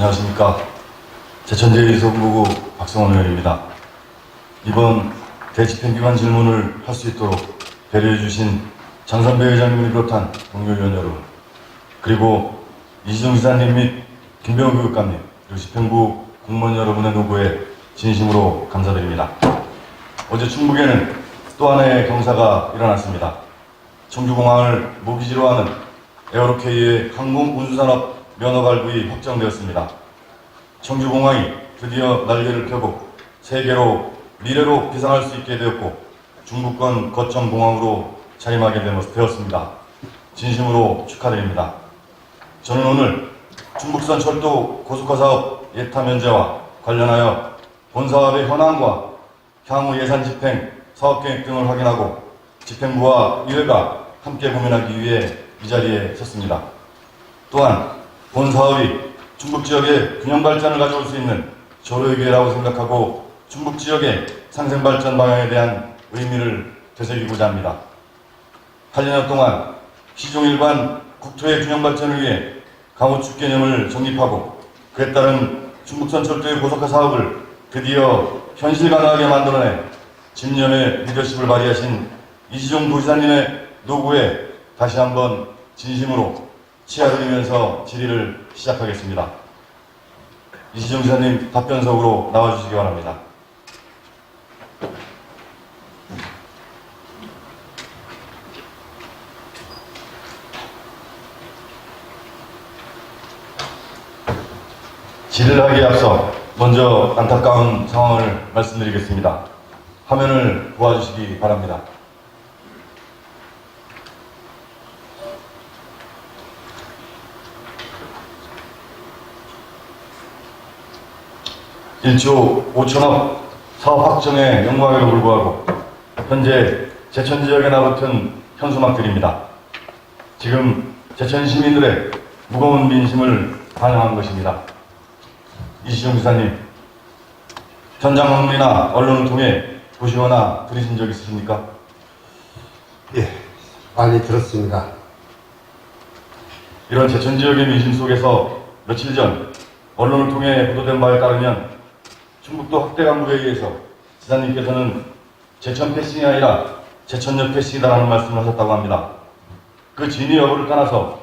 안녕하십니까. 제천제일서부구 박성원 의원입니다. 이번 대집행기관 질문을 할 수 있도록 배려해 주신 장선배 회장님을 비롯한 동료 의원 여러분, 그리고 이시정 지사님 및 김병우 교육감님, 그리고 집행부 공무원 여러분의 노고에 진심으로 감사드립니다. 어제 충북에는 또 하나의 경사가 일어났습니다. 청주공항을 모기지로 하는 에어로케이의 항공운수산업 면허 발부이 확정되었습니다. 청주공항이 드디어 날개를 펴고 세계로 미래로 비상할 수 있게 되었고 중부권 거점 공항으로 자임하게 되었습니다. 진심으로 축하드립니다. 저는 오늘 중북선 철도 고속화 사업 예타 면제와 관련하여 본 사업의 현황과 향후 예산 집행, 사업 계획 등을 확인하고 집행부와 의회가 함께 고민하기 위해 이 자리에 섰습니다. 또한 본 사업이 중북 지역의 균형 발전을 가져올 수 있는 조로의 기회라고 생각하고 중북 지역의 상생 발전 방향에 대한 의미를 되새기고자 합니다. 8년 동안 시종일관 국토의 균형 발전을 위해 강호축 개념을 정립하고 그에 따른 중북선 철도의 고속화 사업을 드디어 현실 가능하게 만들어내 집념의 리더십을 발휘하신 이시종 도지사님의 노고에 다시 한번 진심으로 치아드리면서 질의를 시작하겠습니다. 이시종 지사님 답변석으로 나와주시기 바랍니다. 질의를 하기에 앞서 먼저 안타까운 상황을 말씀드리겠습니다. 화면을 보아주시기 바랍니다. (1조 5천억) 사업 확정에 영광에도 불구하고 현재 제천 지역에 나붙은 현수막들입니다. 지금 제천 시민들의 무거운 민심을 반영한 것입니다. 이시종 지사님, 현장 방문이나 언론을 통해 보시거나 들으신 적 있으십니까? 예, 많이 들었습니다. 이런 제천 지역의 민심 속에서 며칠 전 언론을 통해 보도된 바에 따르면 충북도 확대간부에 의해서 지사님께서는 제천 패싱이 아니라 제천역 패싱이다라는 말씀을 하셨다고 합니다. 그 진위 여부를 떠나서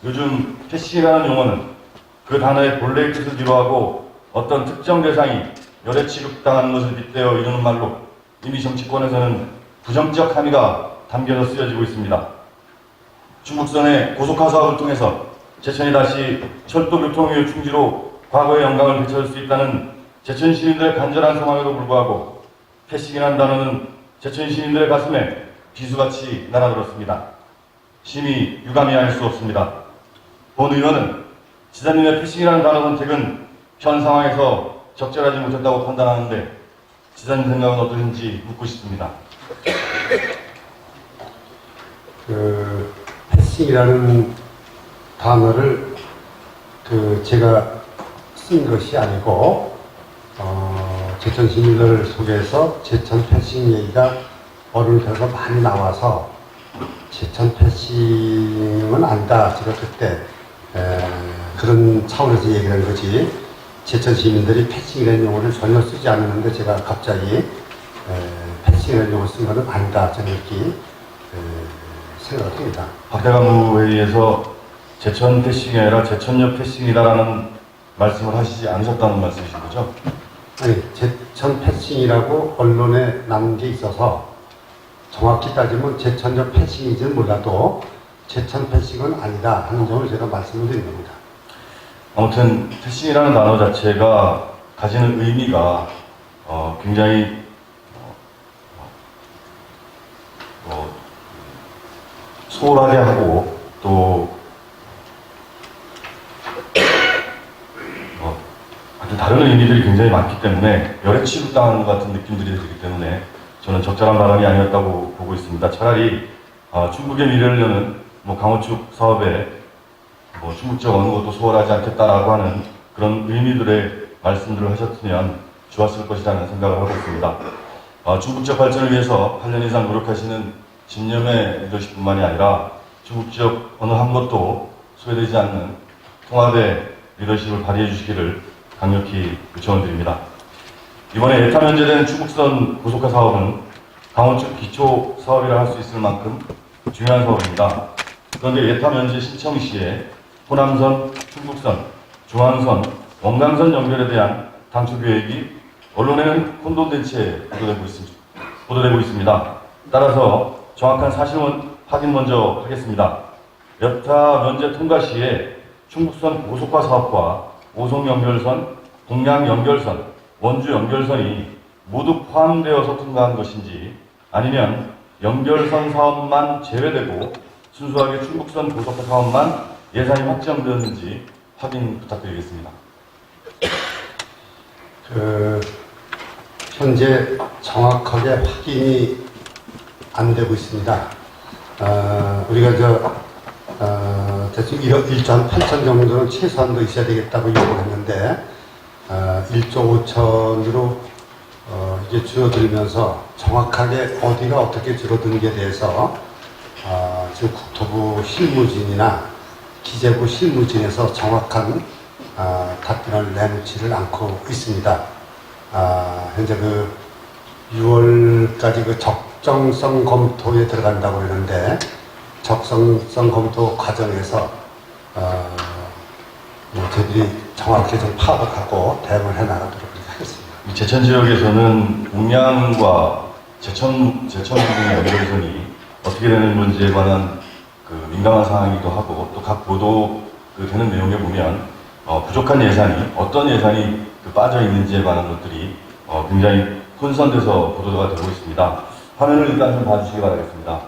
요즘 패싱이라는 용어는 그 단어의 본래의 뜻을 뒤로하고 어떤 특정 대상이 열애 취급당하는 것을 빗대어 이루는 말로 이미 정치권에서는 부정적 함의가 담겨서 쓰여지고 있습니다. 중북선의 고속화 사업을 통해서 제천이 다시 철도교통의 충지로 과거의 영광을 되찾을 수 있다는 제천 시민들의 간절한 소망에도 불구하고 패싱이라는 단어는 제천 시민들의 가슴에 비수같이 날아들었습니다. 심히 유감이할 수 없습니다. 본 의원은 지사님의 패싱이라는 단어 선택은 현 상황에서 적절하지 못했다고 판단하는데 지사님 생각은 어떠신지 묻고 싶습니다. 패싱이라는 단어를 제가 쓴 것이 아니고 제천 시민들 속에서 제천 패싱 얘기가 어른이 돼서 많이 나와서 제천 패싱은 아니다. 제가 그때 그런 차원에서 얘기를 한 거지. 제천 시민들이 패싱이라는 용어를 전혀 쓰지 않았는데 제가 갑자기 패싱이라는 용어를 쓴 것은 아니다. 저는 이렇게 생각을 합니다. 확대간부 회의에서 제천 패싱이 아니라 제천역 패싱이다라는 말씀을 하시지 않으셨다는 말씀이신 거죠? 아니, 제천 패싱이라고 언론에 나온 게 있어서 정확히 따지면 제천역 패싱인지는 몰라도 제천 패싱은 아니다 하는 점을 제가 말씀을 드린 겁니다. 아무튼 패싱이라는 단어 자체가 가지는 의미가 굉장히 소홀하게 하고 또 아주 다른 의미들이 굉장히 많기 때문에 열애 취급당하는 것 같은 느낌들이 들기 때문에 저는 적절한 발언이 아니었다고 보고 있습니다. 차라리 충북의 미래를 여는 강호축 사업에 충북 지역 어느 것도 소홀하지 않겠다라고 하는 그런 의미들의 말씀들을 하셨으면 좋았을 것이라는 생각을 하고 있습니다. 충북 지역 발전을 위해서 8년 이상 노력하시는 진념의 리더십뿐만이 아니라 충북 지역 어느 한 곳도 소외되지 않는 통합의 리더십을 발휘해 주시기를 강력히 요청드립니다. 이번에 예타 면제된 충북선 고속화 사업은 강원측 기초 사업이라 할 수 있을 만큼 중요한 사업입니다. 그런데 예타 면제 신청 시에 호남선, 충북선, 중앙선, 원강선 연결에 대한 당초 계획이 언론에는 혼돈된 채 보도되고 있습니다. 따라서 정확한 사실은 확인 먼저 하겠습니다. 예타 면제 통과 시에 충북선 고속화 사업과 오송 연결선, 동양 연결선, 원주 연결선이 모두 포함되어서 통과한 것인지 아니면 연결선 사업만 제외되고 순수하게 충북선 고속화 사업만 예산이 확정되었는지 확인 부탁드리겠습니다. 현재 정확하게 확인이 안 되고 있습니다. 우리가 대충 1조 8천 정도는 최소한도 있어야 되겠다고 요구를 했는데 1조 5천으로 이게 줄어들면서 정확하게 어디가 어떻게 줄어드는지에 대해서 지금 국토부 실무진이나 기재부 실무진에서 정확한 답변을 내놓지를 않고 있습니다. 현재 6월까지 적정성 검토에 들어간다고 그러는데 적정성 검토 과정에서 저희들이 정확히 좀 파악을 하고 대응을 해나가도록 하겠습니다. 제천 지역에서는 동양과 제천 부분의 연결선이 어떻게 되는 건지에 관한 민감한 사항이기도 하고 또 각 보도 되는 내용에 보면 부족한 예산이 어떤 예산이 빠져 있는지에 관한 것들이 굉장히 혼선돼서 보도가 되고 있습니다. 화면을 일단 좀 봐주시기 바라겠습니다.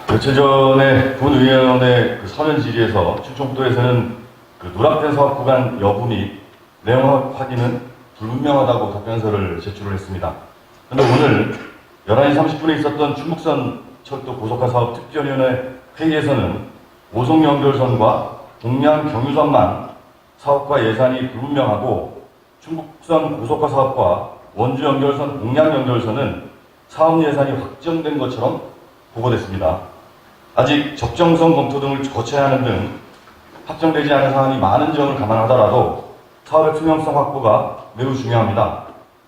며칠 전에 본의원의 서면 질의에서 충청도에서는 누락된 사업 구간 여부 및 내용 확인은 불분명하다고 답변서를 제출을 했습니다. 그런데 오늘 11시 30분에 있었던 충북선 철도 고속화 사업 특별위원회 회의에서는 오송 연결선과 동양 경유선만 사업과 예산이 불분명하고 충북선 고속화 사업과 원주 연결선, 동양 연결선은 사업 예산이 확정된 것처럼 보고됐습니다. 아직 적정성 검토 등을 거쳐야 하는 등 확정되지 않은 사항이 많은 점을 감안하더라도 사업의 투명성 확보가 매우 중요합니다.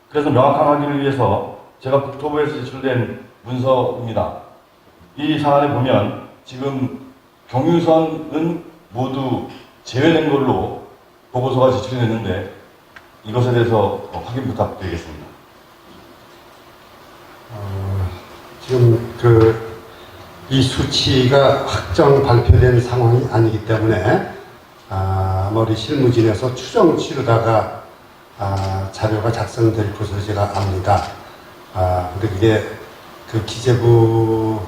그래서 명확한 확인을 위해서 제가 국토부에서 제출된 문서입니다. 이 사안에 보면 지금 경유선은 모두 제외된 걸로 보고서가 제출이 됐는데 이것에 대해서 확인 부탁드리겠습니다. 지금 이 수치가 확정 발표된 상황이 아니기 때문에 우리 실무진에서 추정 치르다가 자료가 작성될 것으로 제가 압니다. 근데 그게 기재부하고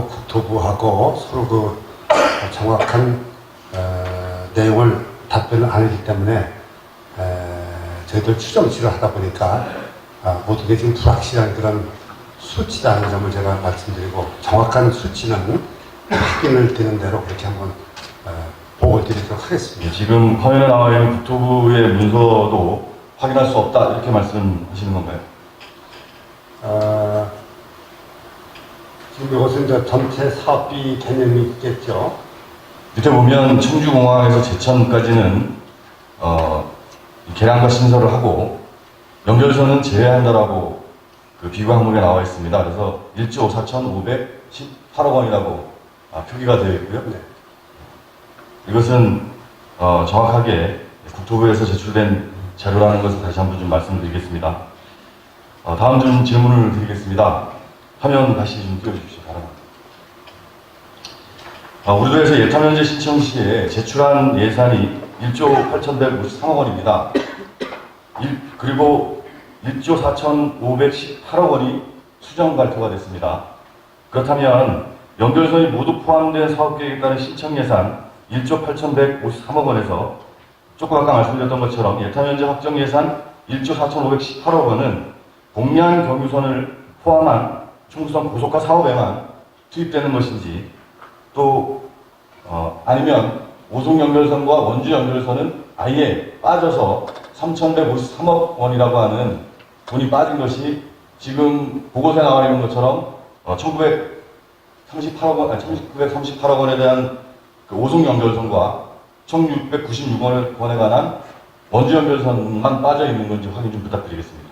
국토부하고 서로 정확한 내용을 답변을 안 하기 때문에 저희들 추정치를 하다 보니까 모든 게 지금 불확실한 그런 수치라는 점을 제가 말씀드리고 정확한 수치는 확인을 되는 대로 그렇게 한번 보고를 드리도록 하겠습니다. 지금 화면에 나와 있는 국토부의 문서도 확인할 수 없다 이렇게 말씀하시는 건가요? 지금 이것은 이제 전체 사업비 개념이 있겠죠. 밑에 보면 청주공항에서 제천까지는 계량과 신설을 하고 연결선은 제외한다라고 비교 항목에 나와 있습니다. 그래서 1조 4,518억 원이라고 표기가 되어 있고요. 네. 이것은 정확하게 국토부에서 제출된 자료라는 것을 다시 한번 좀 말씀드리겠습니다. 다음 좀 질문을 드리겠습니다. 화면 다시 좀 띄워주십시오. 바랍니다. 우리 도에서 예타 면제 신청 시에 제출한 예산이 1조 8,153억 원입니다. 그리고 1조 4,518억 원이 수정 발표가 됐습니다. 그렇다면 연결선이 모두 포함된 사업계획에 따른 신청 예산 1조 8,153억 원에서 조금 아까 말씀드렸던 것처럼 예타 면제 확정 예산 1조 4,518억 원은 동양 경유선을 포함한 충북선 고속화 사업에만 투입되는 것인지 또 아니면 오송 연결선과 원주 연결선은 아예 빠져서 3,153억 원이라고 하는 돈이 빠진 것이 지금 보고서에 나와 있는 것처럼 1938억 원에 대한 그 오송 연결선과 1696억 원에 관한 원주 연결선만 빠져 있는 건지 확인 좀 부탁드리겠습니다.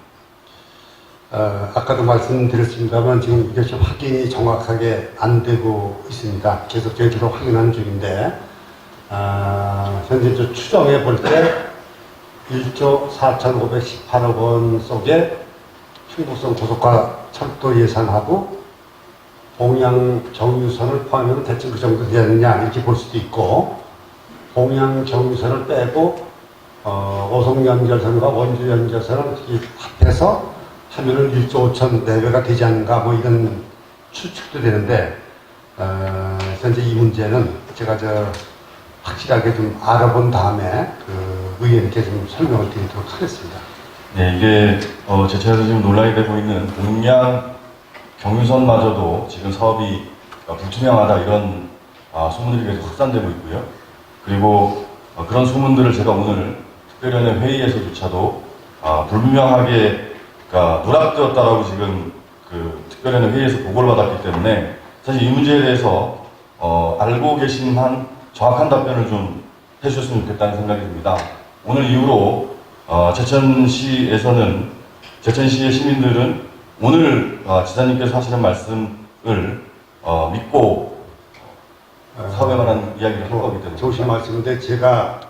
아까도 말씀드렸습니다만 지금 이것이 확인이 정확하게 안 되고 있습니다. 계속 저희들도 확인하는 중인데 현재 저 추정해 볼 때 1조 4,518억 원 속에 충북선 고속화 철도 예산하고 봉양 정유선을 포함하면 대충 그 정도 되느냐 이렇게 볼 수도 있고, 봉양 정유선을 빼고 오송 연결선과 원주 연결선을 합해서 하면은 1조 5천 내외가 되지 않는가 뭐 이런 추측도 되는데, 현재 이 문제는 제가 확실하게 좀 알아본 다음에 그 의원님께 좀 설명을 드리도록 하겠습니다. 네, 이게 제차에서 지금 논란이 되고 있는 봉양 경유선마저도 지금 사업이 불투명하다 이런 소문들이 계속 확산되고 있고요. 그리고 그런 소문들을 제가 오늘 특별위원회 회의에서조차도 불분명하게 누락되었다라고 지금 그 특별위원회 회의에서 보고를 받았기 때문에 사실 이 문제에 대해서 알고 계신 한 정확한 답변을 좀 해주셨으면 좋겠다는 생각이 듭니다. 오늘 이후로 제천시에서는 제천시의 시민들은 오늘 지사님께서 하시는 말씀을 믿고 사업에 관한 이야기를 할 거기 때문에 좋으신 말씀인데, 제가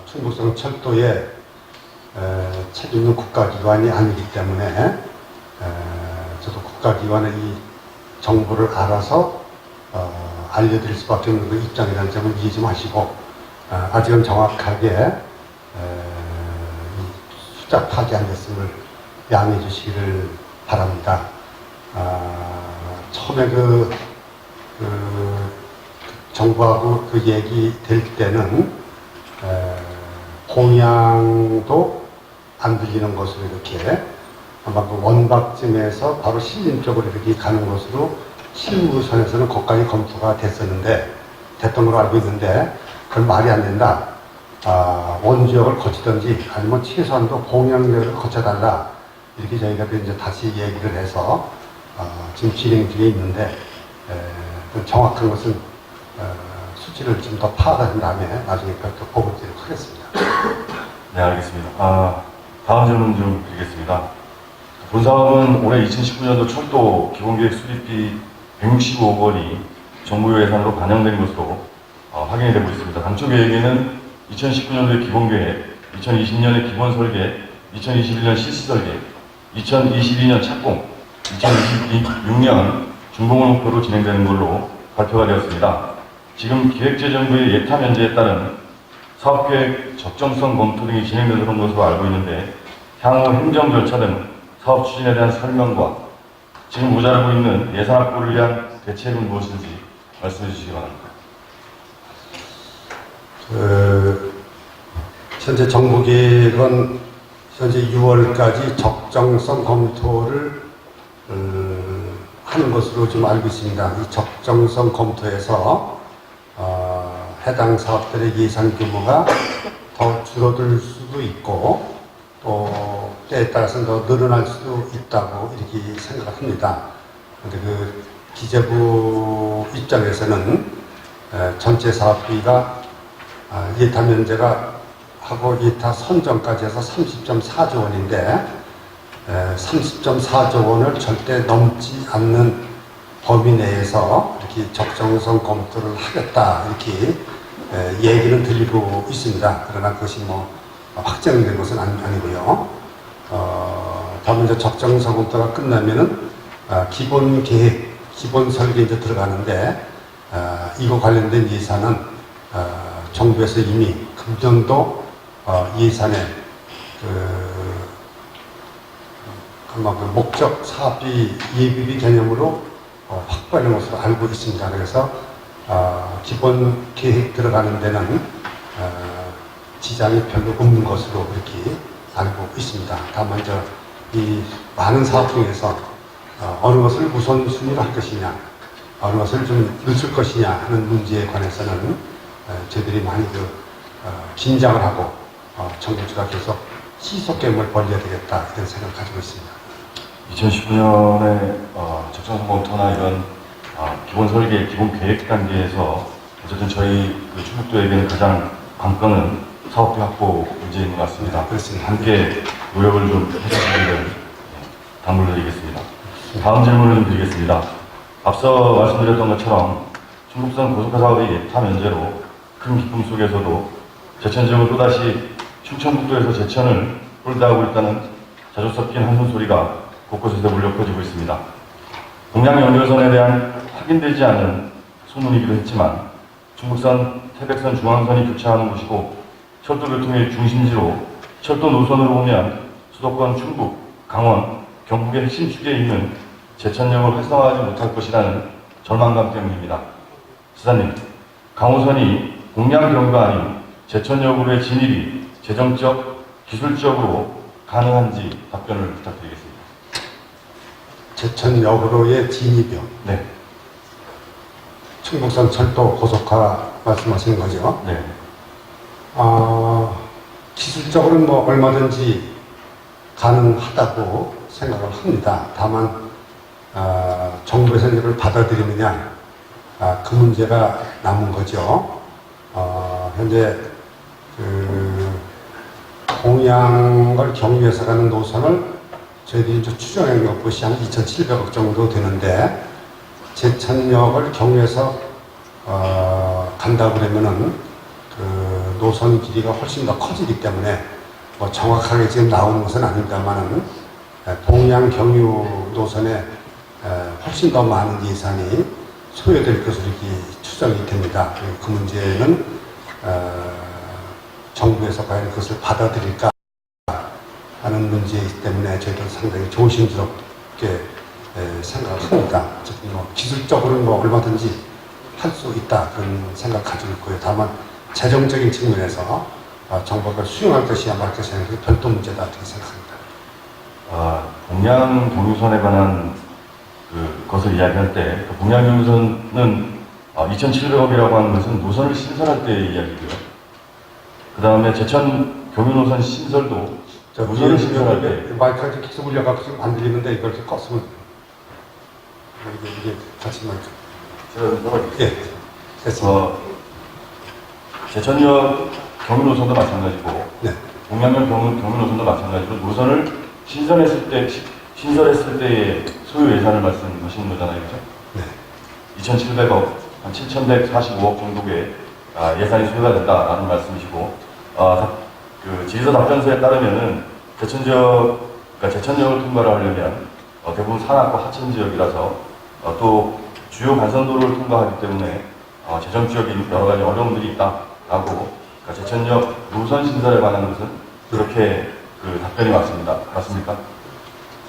충북선 철도에 책임있는 국가기관이 아니기 때문에 저도 국가기관의 이 정보를 알아서 알려드릴 수밖에 없는 그 입장이라는 점을 이해 좀 하시고, 아직은 정확하게 숫자 파악이 안 됐음을 양해해 주시기를 바랍니다. 처음에 정부하고 그 얘기 될 때는 공양도 안 들리는 것으로 이렇게 아마 그 원박쯤에서 바로 신림 쪽으로 이렇게 가는 것으로 실무선에서는 거기까지 검토가 됐었는데, 됐던 걸로 알고 있는데, 그건 말이 안 된다. 원지역을 거치든지 아니면 최소한도 공양역을 거쳐달라. 이렇게 저희가 이제 다시 얘기를 해서 지금 진행 중에 있는데, 정확한 것은 수치를 좀 더 파악한 다음에 나중에 별도 보고 드리도록 하겠습니다. 네, 알겠습니다. 다음 질문 좀 드리겠습니다. 본 사업은 올해 2019년도 철도 기본계획 수립비 165억 원이 정부 예산으로 반영된 것으로 확인이 되고 있습니다. 당초 계획에는 2019년도의 기본계획, 2020년의 기본설계, 2021년 실시설계, 2022년 착공, 2026년 준공을 목표로 진행되는 걸로 발표가 되었습니다. 지금 기획재정부의 예타 면제에 따른 사업계획 적정성 검토 등이 진행되는 것으로 알고 있는데, 향후 행정 절차 등 사업 추진에 대한 설명과 지금 모자라고 있는 예산 확보를 위한 대책은 무엇인지 말씀해 주시기 바랍니다. 현재 정부계획은 현재 6월까지 적정성 검토를 하는 것으로 좀 알고 있습니다. 이 적정성 검토에서 해당 사업들의 예산 규모가 더 줄어들 수도 있고, 또 때에 따라서는 더 늘어날 수도 있다고 이렇게 생각합니다. 그런데 그 기재부 입장에서는 전체 사업비가 예타 면제가 하고 예타 선정까지 해서 30.4조 원인데 30.4조 원을 절대 넘지 않는 범위 내에서 이렇게 적정성 검토를 하겠다 이렇게 얘기는 들리고 있습니다. 그러나 그것이 뭐 확정된 것은 아니고요. 다만 이제 적정성 검토가 끝나면은 기본 계획, 기본 설계 이제 들어가는데, 이거 관련된 예산은 정부에서 이미 금년도 예산에 그 목적 사업비 예비비 개념으로 확보하는 것으로 알고 있습니다. 그래서 기본 계획 들어가는 데는 지장이 별로 없는 것으로 이렇게 알고 있습니다. 다만 이 많은 사업 중에서 어느 것을 우선순위로 할 것이냐, 어느 것을 좀 늦출 것이냐 하는 문제에 관해서는 저희들이 많이 긴장을 하고 정부가 계속 시속겜을 벌여야 되겠다 이런 생각을 가지고 있습니다. 2019년에 적정성 검토나 이런 기본 설계, 기본 계획 단계에서 어쨌든 저희 그 충북도에게는 가장 관건은 사업비 확보 문제인 것 같습니다. 그렇습니다. 함께 노력을 좀 해주시기를 당부드리겠습니다. 다음 질문을 좀 드리겠습니다. 앞서 말씀드렸던 것처럼 충북선 고속화 사업의 예타 면제로 큰 기쁨 속에서도 제천 지역은 또다시 충청북도에서 제천을 홀드하고 있다는 자주 섞인 한숨 소리가 곳곳에서 울려 퍼지고 있습니다. 동양 연결선에 대한 확인되지 않은 소문이기도 했지만 충북선, 태백선, 중앙선이 교차하는 곳이고 철도교통의 중심지로 철도 노선으로 보면 수도권 충북, 강원, 경북의 핵심 축에 있는 제천역을 활성화하지 못할 것이라는 절망감 때문입니다. 지사님, 강호선이 공양 경유가 아닌 제천역으로의 진입이 재정적, 기술적으로 가능한지 답변을 부탁드리겠습니다. 제천역으로의 진입이요. 네. 충북선 철도 고속화 말씀하시는 거죠? 네. 기술적으로는 뭐 얼마든지 가능하다고 생각을 합니다. 다만 정부에서 이걸 받아들이느냐 그 문제가 남은 거죠. 현재 그 공양을 경유해서 가는 노선을 저희들이 이제 추정해 놓은 것이 한 2,700억 정도 되는데 제천역을 경유해서 간다고 그러면은 그 노선 길이가 훨씬 더 커지기 때문에 뭐 정확하게 지금 나오는 것은 아닙니다만은 동양 경유 노선에 훨씬 더 많은 예산이 소요될 것으로 이렇게 추정이 됩니다. 그 문제는 정부에서 과연 그것을 받아들일까 하는 문제이기 때문에 저희들은 상당히 조심스럽게 생각합니다. 어쨌든 뭐 기술적으로는 뭐 얼마든지 할 수 있다 그런 생각 가지고 있고요. 다만 재정적인 측면에서 정부가 수용할 것이야 말 것이야 그 별도 문제다 이렇게 생각합니다. 동양 경유선에 관한 것을 이야기할 때 그 동양 경유선은 2,700억이라고 하는 것은 노선을 신설할 때의 이야기고요. 그 다음에 제천 경유노선 신설도 노선을 신설할 때 마이크가 좀 계속 울려가지고 지금 안 들리는데 이걸 이렇게 껐으면 이게 다시 마이크. 제가 좀 써볼게요. 예, 됐습니다. 제천역 경유노선도 마찬가지고 네. 동양역 경유노선도 마찬가지로 노선을 신설했을 때의 소요 예산을 말씀하시는 거잖아요, 그죠? 네. 2,700억, 한 7,145억 정도의 예산이 소요가 된다라는 말씀이시고, 그 지리서 답변서에 따르면은 그러니까 제천역을 통과를 하려면 대부분 산악과 하천 지역이라서 또 주요 간선도로를 통과하기 때문에 재정적인 여러 가지 어려움들이 있다라고 그러니까 제천역 노선 신설에 관한 것은 그렇게 그 답변이 왔습니다. 맞습니까?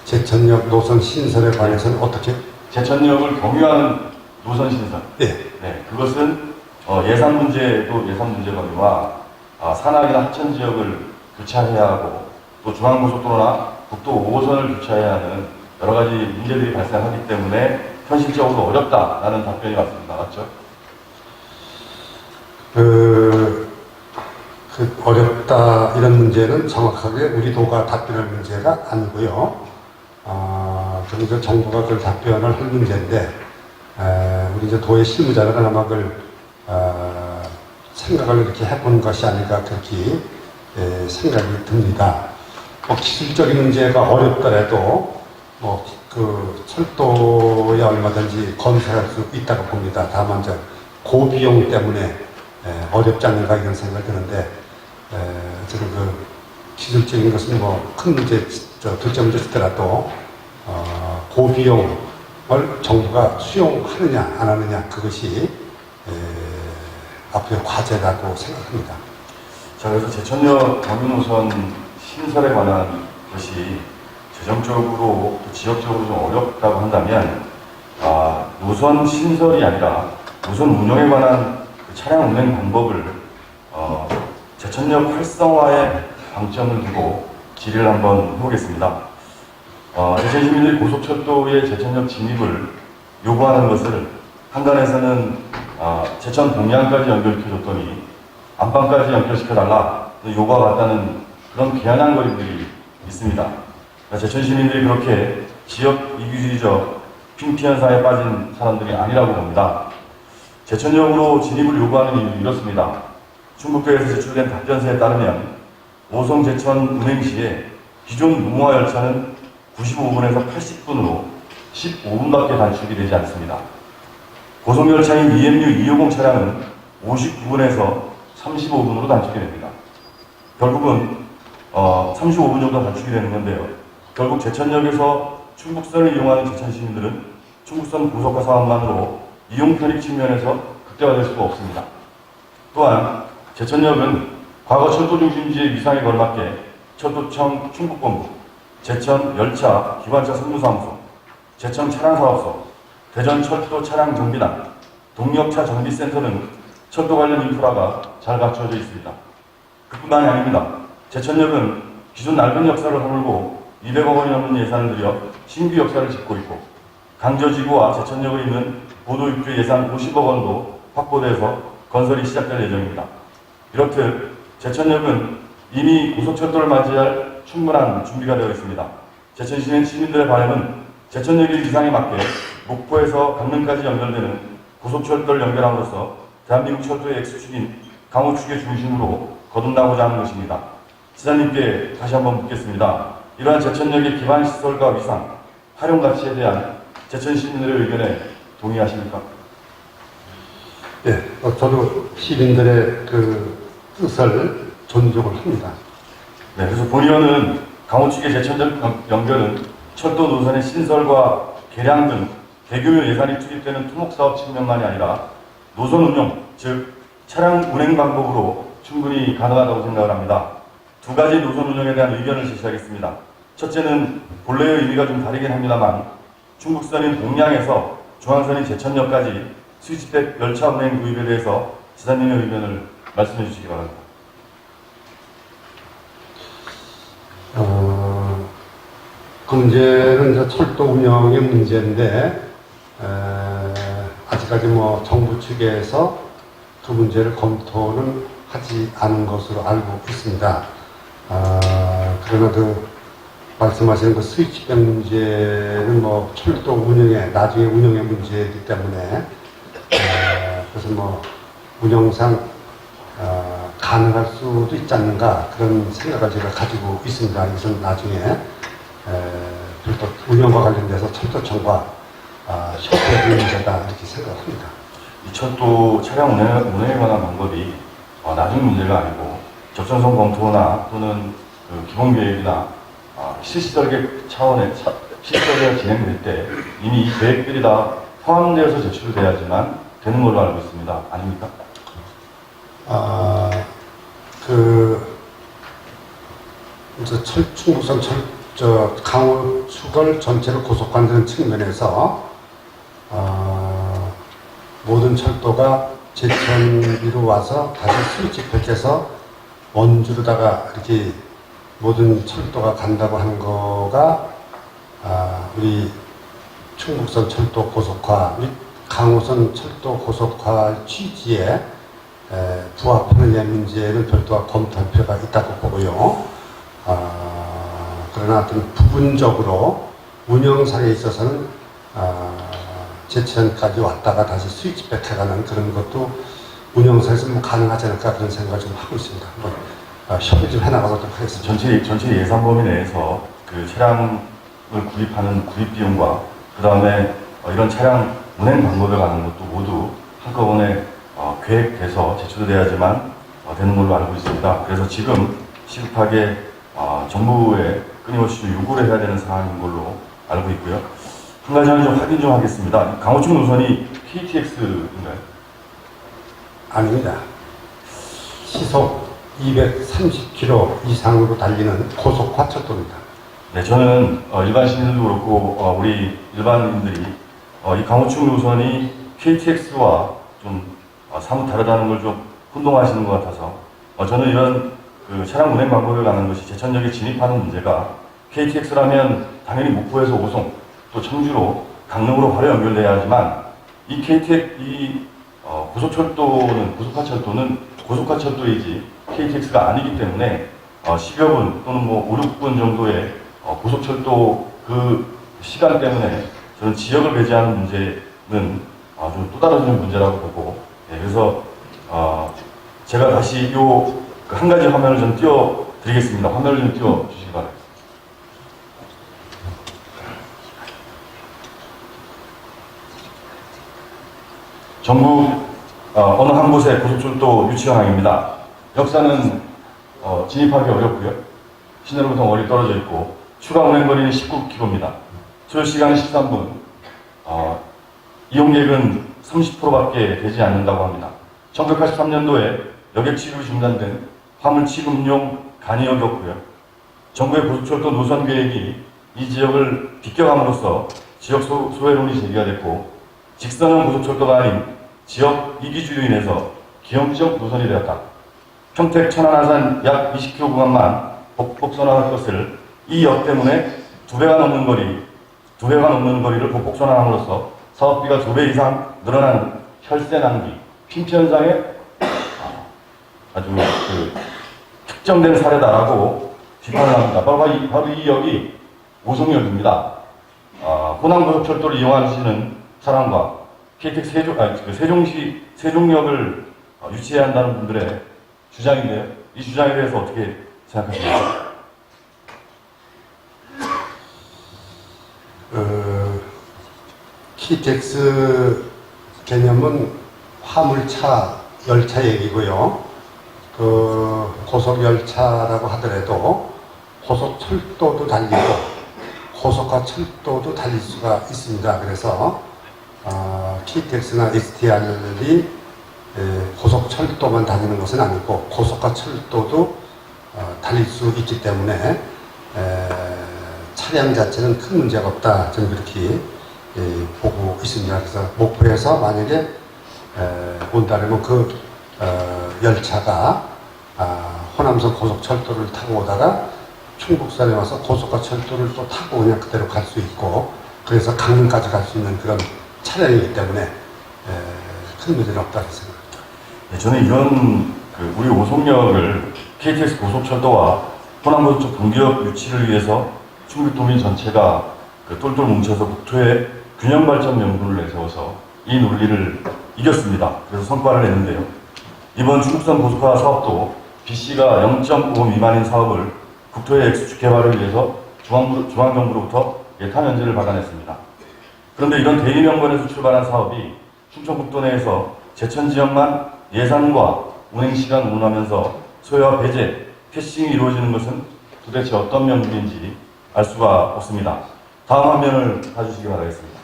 제천역 노선 신설에 관해서는 어떻게? 제천역을 경유하는 노선 신설. 예. 네, 그것은 예산 문제거니와 산악이나 하천 지역을 교차해야 하고 또 중앙고속도로나 국도 5호선을 교차해야 하는 여러 가지 문제들이 발생하기 때문에 현실적으로 어렵다라는 답변이 왔습니다. 맞죠? 어렵다 이런 문제는 정확하게 우리 도가 답변할 문제가 아니고요. 그래서 정부가 그걸 답변을 할 문제인데 우리 이제 도의 실무자들은 아마 그걸 생각을 이렇게 해본 것이 아닌가 그렇게 생각이 듭니다. 기술적인 문제가 어렵더라도 그 철도에 얼마든지 건설할 수 있다고 봅니다. 다만 고비용 때문에 어렵지 않는가 이런 생각이 드는데 저는 그 기술적인 것은 큰 문제, 둘째 문제 있더라도 고비용을 정부가 수용하느냐 안 하느냐 그것이 앞으로의 과제라고 생각합니다. 자, 그래서 제천역 경유노선 신설에 관한 것이 재정적으로 또 지역적으로 좀 어렵다고 한다면 노선 신설이 아니라 노선 운영에 관한 그 차량 운행 방법을 제천역 활성화에 방점을 두고 질의를 한번 해보겠습니다. 제천 시민들이 고속철도의 제천역 진입을 요구하는 것을 한간에서는 제천 동양까지 연결시켜줬더니 안방까지 연결시켜달라 요구가 왔다는 그런 개안한 거리들이 있습니다. 제천 시민들이 그렇게 지역 이기주의적 핑피 현상에 빠진 사람들이 아니라고 봅니다. 제천역으로 진입을 요구하는 이유는 이렇습니다. 충북도에서 제출된 답변서에 따르면 오송 제천 운행 시에 기존 무모화 열차는 95분에서 80분으로 15분밖에 단축이 되지 않습니다. 고속열차인 EMU 250 차량은 59분에서 35분으로 단축이 됩니다. 결국은 35분 정도 단축이 되는 건데요. 결국 제천역에서 충북선을 이용하는 제천 시민들은 충북선 고속화 사업만으로 이용 편익 측면에서 극대화될 수가 없습니다. 또한 제천역은 과거 철도 중심지의 위상에 걸맞게 철도청 충북본부, 제천 열차 기관차 선무사무소, 제천 차량사업소, 대전 철도 차량 정비단, 동력차 정비센터 등 철도 관련 인프라가 잘 갖춰져 있습니다. 그뿐만이 아닙니다. 제천역은 기존 낡은 역사를 허물고 200억 원이 넘는 예산을 들여 신규 역사를 짓고 있고 강저지구와 제천역을 잇는 보도 입주 예산 50억 원도 확보돼서 건설이 시작될 예정입니다. 이렇듯 제천역은 이미 고속철도를 맞이할 충분한 준비가 되어 있습니다. 제천시는 시민들의 바람은 제천역의 위상에 맞게 목포에서 강릉까지 연결되는 고속철도를 연결함으로써 대한민국 철도의 X축인 강호축의 중심으로 거듭나고자 하는 것입니다. 시장님께 다시 한번 묻겠습니다. 이러한 제천역의 기반시설과 위상, 활용 가치에 대한 제천 시민들의 의견에 동의하십니까? 네, 저도 시민들의 그 뜻을 존중을 합니다. 네, 그래서 본의원은 강호축의 제천역 연결은 철도 노선의 신설과 개량 등 대규모 예산이 투입되는 토목사업 측면만이 아니라 노선 운영, 즉 차량 운행 방법으로 충분히 가능하다고 생각을 합니다. 두 가지 노선 운영에 대한 의견을 제시하겠습니다. 첫째는 본래의 의미가 좀 다르긴 합니다만 충북선인 동량에서 중앙선인 제천역까지 수직백 열차 운행 도입에 대해서 지사님의 의견을 말씀해 주시기 바랍니다. 그 문제는 이제 철도 운영의 문제인데 아직까지 뭐 정부 측에서 그 문제를 검토는 하지 않은 것으로 알고 있습니다. 그러나 그 말씀하시는 그 스위치백 문제는 뭐 철도 운영의 나중에 운영의 문제이기 때문에 그래서 뭐 운영상 가능할 수도 있지 않는가 그런 생각을 제가 가지고 있습니다. 이것은 나중에 별도 운영과 관련돼서 철도청과 협의할 문제다 이렇게 생각합니다. 이 철도 차량 운행에 관한 방법이 나중 문제가 아니고 적정성 검토나 또는 그 기본계획이나 실시설계 차원의 실시설계가 진행될 때 이미 이 계획들이 다 포함되어서 제출돼야지만 되는 걸로 알고 있습니다. 아닙니까? 충북선 강호축을 전체로 고속화하는 측면에서 모든 철도가 제천으로 와서 다시 스위치백해서 원주로다가 이렇게 모든 철도가 간다고 하는 거가 우리 충북선 철도 고속화, 우리 강호선 철도 고속화 취지에 부합하느냐 문제는 별도와 검토할 필요가 있다고 보고요. 그러나 어떤 부분적으로 운영상에 있어서는 제천까지 왔다가 다시 스위치백 해가는 그런 것도 운영상에서 뭐 가능하지 않을까 그런 생각을 좀 하고 있습니다. 협의 좀 해나가도록 하겠습니다. 전체 예산 범위 내에서 그 차량을 구입하는 구입 비용과 그 다음에 이런 차량 운행 방법에 관한 것도 모두 한꺼번에 계획돼서 제출돼야지만 되는 걸로 알고 있습니다. 그래서 지금 시급하게 정부에 끊임없이 요구를 해야 되는 상황인 걸로 알고 있고요. 한 가지만 좀 확인 좀 하겠습니다. 강호축 노선이 KTX인가요? 아닙니다. 시속 230km 이상으로 달리는 고속화 철도입니다. 네, 저는 일반 시민들도 그렇고 우리 일반인들이 이 강호축 노선이 KTX와 좀 사뭇 다르다는 걸 좀 혼동하시는 것 같아서 저는 이런 그 차량 운행 방법에 관한 것이 제천역에 진입하는 문제가 KTX라면 당연히 목포에서 오송 또 청주로 강릉으로 바로 연결돼야 하지만 이 KTX 고속철도는 고속화철도는 고속화철도이지 KTX가 아니기 때문에 10여 분 또는 뭐 5, 6분 정도의 고속철도 그 시간 때문에 저는 지역을 배제하는 문제는 좀 또 다른 문제라고 보고, 그래서 제가 다시 요 한 가지 화면을 좀 띄워드리겠습니다. 화면을 좀 띄워주시기 바랍니다. 전국 어느 한 곳의 고속철도 유치 현황입니다. 역사는 진입하기 어렵고요. 시내로부터 멀리 떨어져 있고 추가 운행거리는 19km입니다. 소요시간은 13분, 이용객은 30%밖에 되지 않는다고 합니다. 1983년도에 여객 취급이 중단된 화물 취급용 간이역이었고요. 정부의 고속철도 노선 계획이 이 지역을 비껴감으로써 지역 소외론이 제기가 됐고, 직선형 고속철도가 아닌 지역 이기주의로 인해서 기형적 노선이 되었다. 평택 천안 아산 약 20km 구간만 복선화할 것을 이 역 때문에 2배가 넘는 거리를 복선화함으로써 사업비가 2배 이상 늘어난 혈세 낭비, 핀치 현상에 아주 특정된 사례다라고 비판을 합니다. 바로 이 역이 오송역입니다. 호남 고속철도를 이용하시는 사람과 KTX 세종역을 유치해야 한다는 분들의 주장인데요. 이 주장에 대해서 어떻게 생각하십니까? KTX 개념은 화물차, 열차 얘기고요. 고속열차라고 하더라도 고속철도도 달리고 고속화 철도도 달릴 수가 있습니다. 그래서 KTX나 STR이 고속철도만 다니는 것은 아니고 고속화 철도도 달릴 수 있기 때문에 차량 자체는 큰 문제가 없다. 저는 그렇게 보고 있습니다. 그래서 목포에서 만약에 온다면 그 열차가 호남선 고속철도를 타고 오다가 충북선에 와서 고속화 철도를 또 타고 그냥 그대로 갈 수 있고, 그래서 강릉까지 갈 수 있는 그런 차량이기 때문에 큰 문제는 없다고 생각합니다. 저는 이런 우리 오송역을 KTX 고속철도와 호남고속철도 분기역 유치를 위해서 충북도민 전체가 똘똘 뭉쳐서 국토의 균형발전 명분을 내세워서 이 논리를 이겼습니다. 그래서 성과를 냈는데요. 이번 충북선 고속화 사업도 BC가 0.5 미만인 사업을 국토의 X축 개발을 위해서 중앙정부로부터 예타 면제를 받아냈습니다. 그런데 이런 대의명분에서 출발한 사업이 충청북도 내에서 제천 지역만 예산과 운행시간 운운하면서 소요와 배제, 패싱이 이루어지는 것은 도대체 어떤 명분인지 알 수가 없습니다. 다음 화면을 봐주시기 바라겠습니다.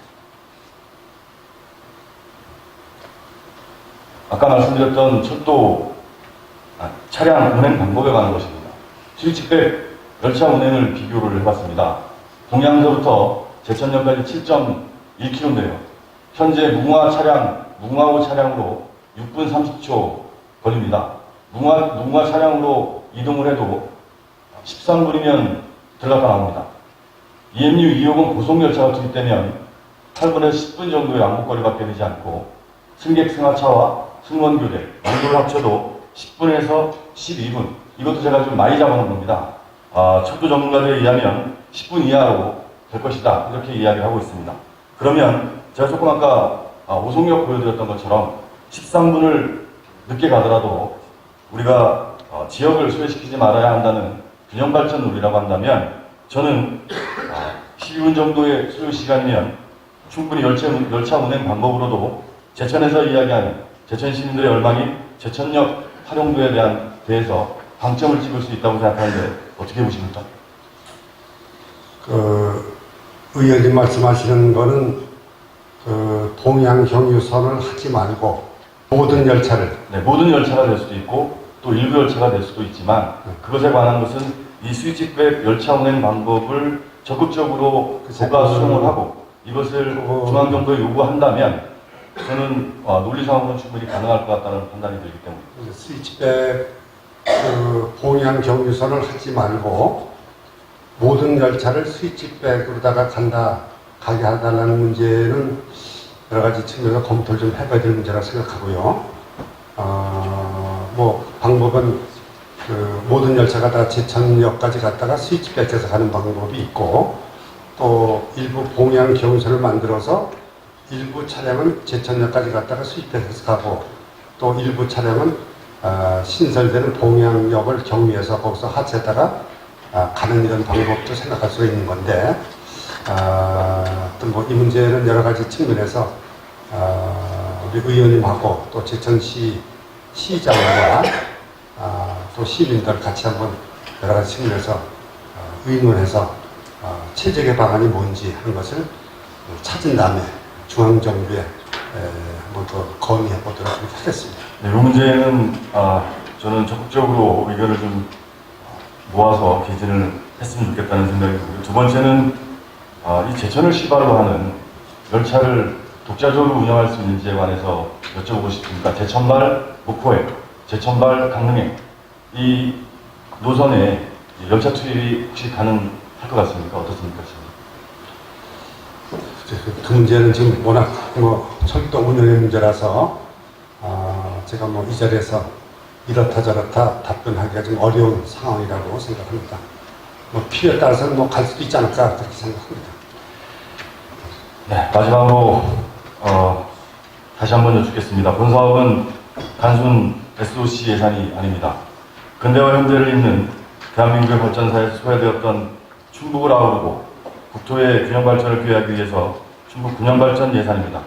아까 말씀드렸던 철도 차량 운행 방법에 관한 것입니다. 수유치백 열차 운행을 비교를 해봤습니다. 동양서부터 제천역까지 7.1km인데요. 현재 무궁화호 차량으로 6분 30초 걸립니다. 무궁화 차량으로 이동을 해도 13분이면 들어갔다 나옵니다. EMU 2호은 고속열차가 투입되면 8분에서 10분 정도의 왕복거리밖에 되지 않고, 승객 승하차와 승무원교대, 양도를 합쳐도 10분에서 12분. 이것도 제가 좀 많이 잡아놓은 겁니다. 철도 전문가들에 의하면 10분 이하로 될 것이다. 이렇게 이야기를 하고 있습니다. 그러면 제가 조금 아까 오송역 보여드렸던 것처럼 13분을 늦게 가더라도 우리가 지역을 소외시키지 말아야 한다는 균형발전 논리라고 한다면, 저는 12분 정도의 소요시간이면 충분히 열차 운행 방법으로도 제천에서 이야기하는 제천 시민들의 열망인 제천역 활용도에 대해서 방점을 찍을 수 있다고 생각하는데 어떻게 보십니까? 의원님 말씀하시는 거는 동양 경유선을 하지 말고 모든 열차를, 모든 열차가 될 수도 있고 또 일부 열차가 될 수도 있지만, 그것에 관한 것은 이 스위치백 열차 운행 방법을 적극적으로 국가 수용을 하고 이것을 중앙정부에 요구한다면 저는 논리상으로는 충분히 가능할 것 같다는 판단이 들기 때문에 스위치백 동양 경유선을 하지 말고 모든 열차를 스위치백으로다가 가게 하달라는 문제는 여러 가지 측면에서 검토를 좀 해봐야 될 문제라고 생각하고요. 방법은 모든 열차가 다 제천역까지 갔다가 스위치백에서 가는 방법이 있고, 또 일부 봉양 경선을 만들어서 일부 차량은 제천역까지 갔다가 수입해서 가고 또 일부 차량은 신설되는 봉양역을 경유해서 거기서 하차했다가 가는 이런 방법도 생각할 수가 있는 건데 이 문제는 여러 가지 측면에서 우리 의원님하고 또 제천시 시장과 또 시민들 같이 한번 여러 가지 측면에서 의논해서 최적의 방안이 뭔지 하는 것을 찾은 다음에 중앙정부에 한번 더 건의해 보도록 하겠습니다. 네, 이 문제는 저는 적극적으로 의견을 좀 모아서 개진을 했으면 좋겠다는 생각이 들고요. 두 번째는 이 제천을 시발로 하는 열차를 독자적으로 운영할 수 있는지에 관해서 여쭤보고 싶습니다. 제천발 목포행, 제천발 강릉행 이 노선에 열차 투입이 혹시 가능할 것 같습니까? 어떻습니까? 그 문제는 지금 워낙 철도 운영의 문제라서 제가 이 자리에서 이렇다 저렇다 답변하기가 좀 어려운 상황이라고 생각합니다. 필요에 따라서는 갈 수도 있지 않을까 그렇게 생각합니다. 네, 마지막으로 다시 한번 여쭙겠습니다. 본 사업은 단순 SOC 예산이 아닙니다. 근대와 현대를 잇는 대한민국의 발전사에서 소외되었던 충북을 아우르고 국토의 균형 발전을 기회하기 위해서 충북 균형 발전 예산입니다.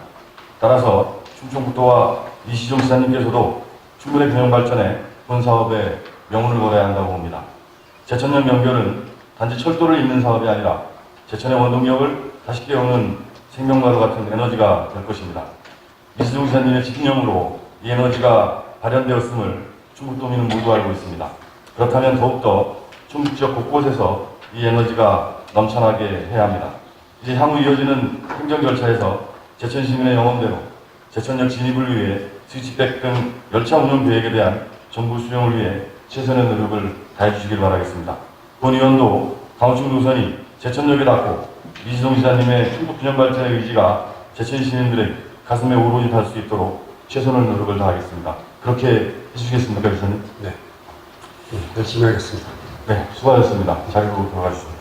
따라서 충청북도와 이시종 지사님께서도 충분의 균형 발전에 본 사업에 명운을 걸어야 한다고 봅니다. 제천역 연결은 단지 철도를 잇는 사업이 아니라 제천의 원동력을 다시 깨우는 생명과도 같은 에너지가 될 것입니다. 이시종 지사님의 집념으로 이 에너지가 발현되었음을 충북도민은 모두 알고 있습니다. 그렇다면 더욱더 충북 지역 곳곳에서 이 에너지가 넘쳐나게 해야 합니다. 이제 향후 이어지는 행정 절차에서 제천 시민의 영혼대로 제천역 진입을 위해 스위치백 등 열차 운영 계획에 대한 정부 수용을 위해 최선의 노력을 다해 주시길 바라겠습니다. 본 의원도 강호충 노선이 제천역에 닿고 이시동 지사님의 충북 균형 발전의 의지가 제천 시민들의 가슴에 오롯이 닿을 수 있도록 최선의 노력을 다하겠습니다. 그렇게 해주시겠습니까, 기사님? 네, 열심히 하겠습니다. 네, 수고하셨습니다. 자리로 돌아가 주십시오.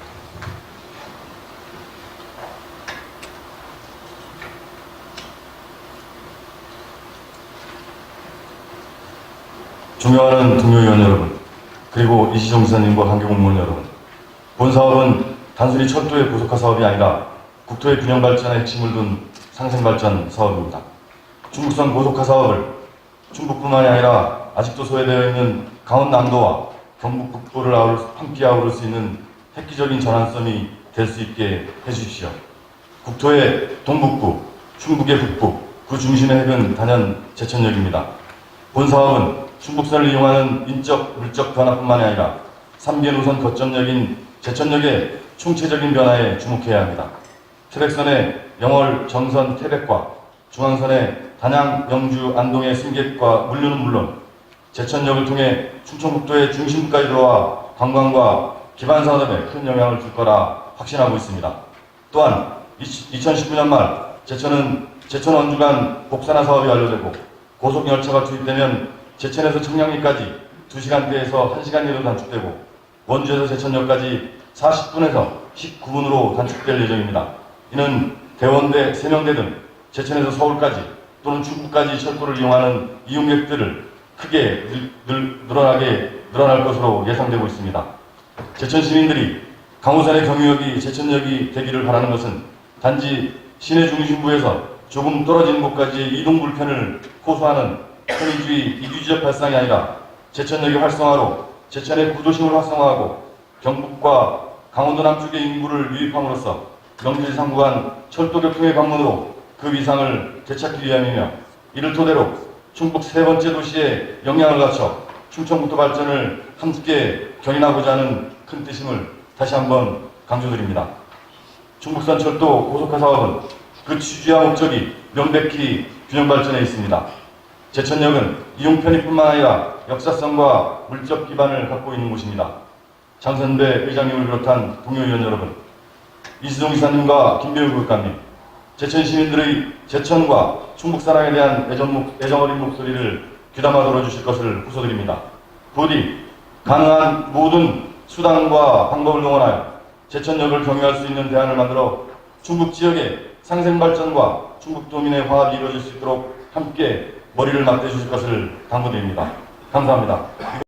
존경하는 동료 의원 여러분, 그리고 이시정 지사님과 관계 공무원 여러분, 본 사업은 단순히 철도의 고속화 사업이 아니라 국토의 균형 발전에 핵심을 둔 상생 발전 사업입니다. 충북선 고속화 사업을 충북뿐만이 아니라 아직도 소외되어 있는 강원남도와 경북 북부를 함께 아우를 수 있는 획기적인 전환점이 될 수 있게 해주십시오. 국토의 동북부, 충북의 북부, 그 중심의 핵은 단연 제천역입니다. 본 사업은 충북선을 이용하는 인적, 물적 변화뿐만이 아니라 3개 노선 거점역인 제천역의 총체적인 변화에 주목해야 합니다. 태백선의 영월, 정선, 태백과 중앙선의 단양, 영주, 안동의 승객과 물류는 물론 제천역을 통해 충청북도의 중심부까지 들어와 관광과 기반산업에 큰 영향을 줄 거라 확신하고 있습니다. 또한 2019년 말 제천 원주 간 복산화 사업이 완료되고 고속열차가 투입되면 제천에서 청량리까지 2시간대에서 1시간여로 단축되고 원주에서 제천역까지 40분에서 19분으로 단축될 예정입니다. 이는 대원대, 세명대 등 제천에서 서울까지 또는 충북까지 철도를 이용하는 이용객들을 크게 늘어날 것으로 예상되고 있습니다. 제천 시민들이 강호선의 경유역이 제천역이 되기를 바라는 것은 단지 시내 중심부에서 조금 떨어진 곳까지의 이동 불편을 호소하는 편의주의 이규지적 발상이 아니라 제천역의 활성화로 제천의 구도심을 활성화하고 경북과 강원도 남쪽의 인구를 유입함으로써 명지지 상구간 철도교통의 방문으로 그 위상을 되찾기 위함이며 이를 토대로 충북 세 번째 도시의 역량을 갖춰 충청북도 발전을 함께 견인하고자 하는 큰 뜻임을 다시 한번 강조드립니다. 충북선 철도 고속화 사업은 그 취지와 목적이 명백히 균형 발전에 있습니다. 제천역은 이용 편의뿐만 아니라 역사성과 물적 기반을 갖고 있는 곳입니다. 장선배 의장님을 비롯한 동료 의원 여러분, 이시동 이사님과 김배우 국감님, 제천 시민들의 제천과 충북 사랑에 대한 애정 어린 목소리를 귀담아 들어주실 것을 호소드립니다. 부디 가능한 모든 수단과 방법을 동원하여 제천역을 경유할 수 있는 대안을 만들어 충북 지역의 상생 발전과 충북도민의 화합이 이루어질 수 있도록 함께 머리를 맞대주실 것을 당부드립니다. 감사합니다.